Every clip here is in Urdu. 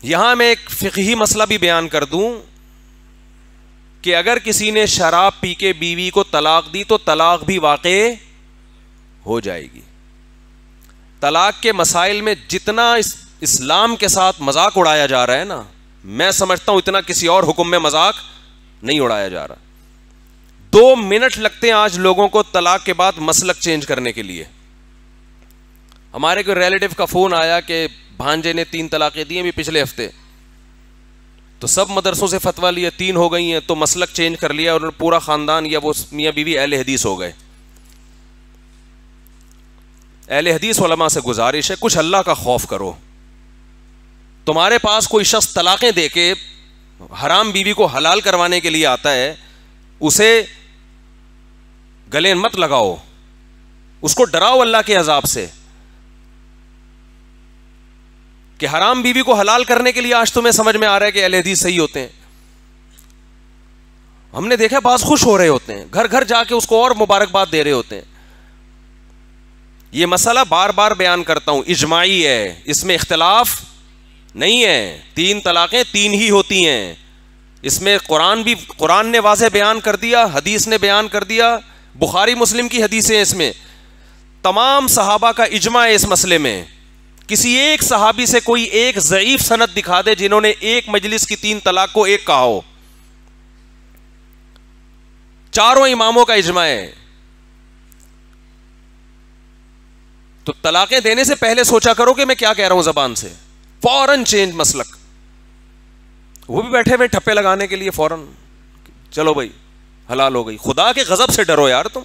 یہاں میں ایک فقہی مسئلہ بھی بیان کر دوں کہ اگر کسی نے شراب پی کے بیوی کو طلاق دی تو طلاق بھی واقع ہو جائے گی. طلاق کے مسائل میں جتنا اسلام کے ساتھ مذاق اڑایا جا رہا ہے نا, میں سمجھتا ہوں اتنا کسی اور حکم میں مذاق نہیں اڑایا جا رہا. 2 منٹ لگتے ہیں آج لوگوں کو طلاق کے بعد مسلک چینج کرنے کے لیے. ہمارے کوئی ریلیٹو کا فون آیا کہ بھانجے نے 3 طلاقیں دی ہیں بھی پچھلے ہفتے, تو سب مدرسوں سے فتویٰ لیا 3 ہو گئی ہیں, تو مسلک چینج کر لیا اور پورا خاندان یا وہ میاں بیوی اہل حدیث ہو گئے. اہل حدیث علماء سے گزارش ہے کچھ اللہ کا خوف کرو. تمہارے پاس کوئی شخص طلاقیں دے کے حرام بیوی کو حلال کروانے کے لیے آتا ہے, اسے گلے مت لگاؤ, اس کو ڈراؤ اللہ کے عذاب سے کہ حرام بیوی کو حلال کرنے کے لیے آج تمہیں سمجھ میں آ رہا ہے کہ اہل حدیث صحیح ہوتے ہیں. ہم نے دیکھا بعض خوش ہو رہے ہوتے ہیں, گھر گھر جا کے اس کو اور مبارکباد دے رہے ہوتے ہیں. یہ مسئلہ بار بار بیان کرتا ہوں, اجماعی ہے, اس میں اختلاف نہیں ہے. 3 طلاقیں 3 ہی ہوتی ہیں. اس میں قرآن نے واضح بیان کر دیا, حدیث نے بیان کر دیا, بخاری مسلم کی حدیثیں ہیں. اس میں تمام صحابہ کا اجماع ہے اس مسئلے میں. کسی ایک صحابی سے کوئی ایک ضعیف سند دکھا دے جنہوں نے ایک مجلس کی 3 طلاق کو ایک کہا ہو. چاروں اماموں کا اجماع ہے. تو طلاقیں دینے سے پہلے سوچا کرو کہ میں کیا کہہ رہا ہوں زبان سے, فوراً چینج مسلک. وہ بھی بیٹھے ہوئے ٹھپے لگانے کے لیے فوراً چلو بھائی حلال ہو گئی. خدا کے غضب سے ڈرو یار, تم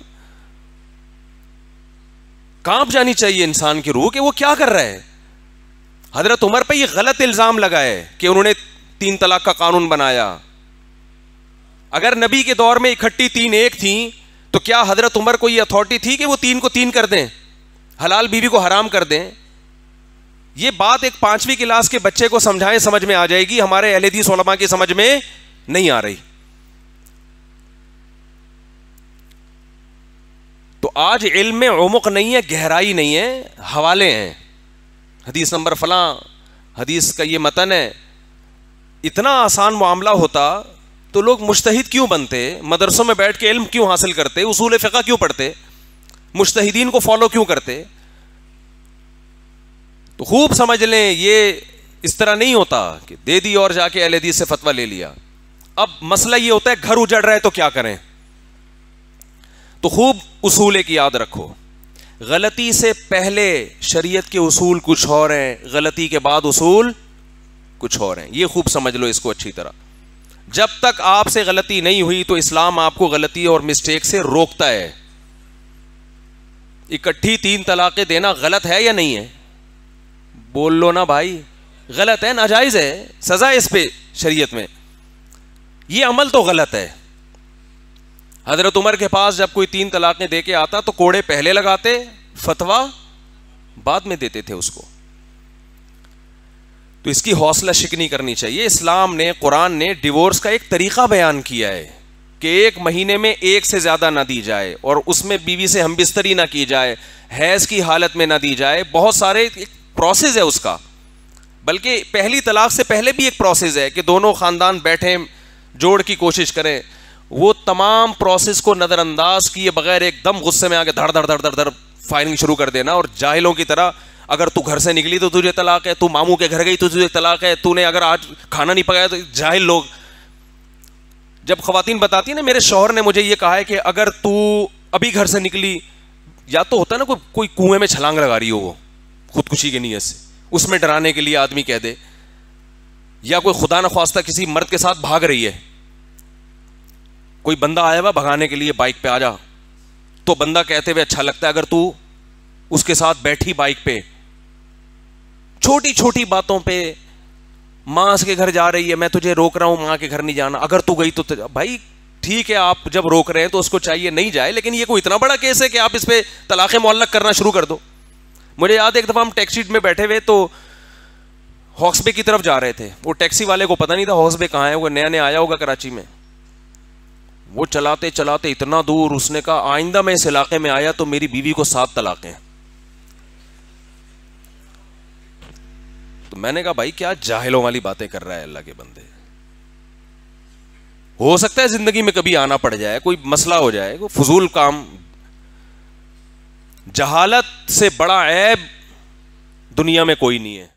کانپ جانی چاہیے انسان کی روح کہ وہ کیا کر رہا ہے. حضرت عمر پہ یہ غلط الزام لگا ہے کہ انہوں نے 3 طلاق کا قانون بنایا. اگر نبی کے دور میں اکٹھی 3 ایک تھیں تو کیا حضرت عمر کو یہ اتھارٹی تھی کہ وہ 3 کو 3 کر دیں, حلال بیوی کو حرام کر دیں؟ یہ بات ایک 5ویں کلاس کے بچے کو سمجھائیں سمجھ میں آ جائے گی, ہمارے اہل حدیث علماء کی سمجھ میں نہیں آ رہی. تو آج علم میں عمق نہیں ہے, گہرائی نہیں ہے, حوالے ہیں. حدیث نمبر فلاں, حدیث کا یہ متن ہے. اتنا آسان معاملہ ہوتا تو لوگ مجتہد کیوں بنتے, مدرسوں میں بیٹھ کے علم کیوں حاصل کرتے, اصول فقہ کیوں پڑھتے, مجتہدین کو فالو کیوں کرتے. تو خوب سمجھ لیں یہ اس طرح نہیں ہوتا کہ دے دی اور جا کے اہل حدیث سے فتویٰ لے لیا. اب مسئلہ یہ ہوتا ہے گھر اجڑ رہا ہے تو کیا کریں. تو خوب اصول کی یاد رکھو, غلطی سے پہلے شریعت کے اصول کچھ اور ہیں, غلطی کے بعد اصول کچھ اور ہیں. یہ خوب سمجھ لو اس کو اچھی طرح. جب تک آپ سے غلطی نہیں ہوئی تو اسلام آپ کو غلطی اور مسٹیک سے روکتا ہے. اکٹھی 3 طلاقیں دینا غلط ہے یا نہیں ہے؟ بول لو نا بھائی, غلط ہے, ناجائز ہے, سزا ہے اس پہ شریعت میں. یہ عمل تو غلط ہے. حضرت عمر کے پاس جب کوئی 3 طلاقیں دے کے آتا تو کوڑے پہلے لگاتے, فتویٰ بعد میں دیتے تھے اس کو. تو اس کی حوصلہ شکنی کرنی چاہیے. اسلام نے, قرآن نے ڈیورس کا ایک طریقہ بیان کیا ہے کہ 1 مہینے میں 1 سے زیادہ نہ دی جائے, اور اس میں بیوی سے ہم بستری نہ کی جائے, حیض کی حالت میں نہ دی جائے. بہت سارے پروسیس ہے اس کا, بلکہ پہلی طلاق سے پہلے بھی ایک پروسیس ہے کہ دونوں خاندان بیٹھیں, جوڑ کی کوشش کریں. وہ تمام پروسیس کو نظر انداز کیے بغیر ایک دم غصے میں آ کے دھڑ دھڑ دھڑ دھڑ دھڑ فائرنگ شروع کر دینا, اور جاہلوں کی طرح اگر تو گھر سے نکلی تو تجھے طلاق ہے, تو ماموں کے گھر گئی تو تجھے طلاق ہے, تو نے اگر آج کھانا نہیں پکایا تو. جاہل لوگ جب خواتین بتاتی ہیں نا میرے شوہر نے مجھے یہ کہا ہے کہ اگر تو ابھی گھر سے نکلی, یا تو ہوتا ہے نا کوئی کنویں میں چھلانگ لگا رہی ہو وہ خودکشی کی نیت سے, اس میں ڈرانے کے لیے آدمی کہہ دے, یا کوئی خدا نخواستہ کسی مرد کے ساتھ بھاگ رہی ہے, کوئی بندہ آیا ہوا بھگانے کے لیے بائک پہ آ جا, تو بندہ کہتے ہوئے اچھا لگتا ہے اگر تو اس کے ساتھ بیٹھی بائک پہ, چھوٹی چھوٹی باتوں پہ, ماں کے گھر جا رہی ہے میں تجھے روک رہا ہوں, ماں کے گھر نہیں جانا, اگر تو گئی تو بھائی ٹھیک ہے آپ جب روک رہے ہیں تو اس کو چاہیے نہیں جائے, لیکن یہ کوئی اتنا بڑا کیس ہے کہ آپ اس پہ طلاق معلق کرنا شروع کر دو. مجھے یاد ہے ایک دفعہ ہم ٹیکسی میں بیٹھے ہوئے تو ہاکس بے کی طرف جا رہے تھے. وہ ٹیکسی والے کو پتہ نہیں تھا ہاکس بے کہاں ہے, وہ نیا نیا آیا ہوگا کراچی میں. وہ چلاتے چلاتے اتنا دور, اس نے کہا آئندہ میں اس علاقے میں آیا تو میری بیوی کو 7 طلاقیں. میں نے کہا بھائی کیا جاہلوں والی باتیں کر رہا ہے اللہ کے بندے. ہو سکتا ہے زندگی میں کبھی آنا پڑ جائے, کوئی مسئلہ ہو جائے, کوئی فضول کام. جہالت سے بڑا عیب دنیا میں کوئی نہیں ہے.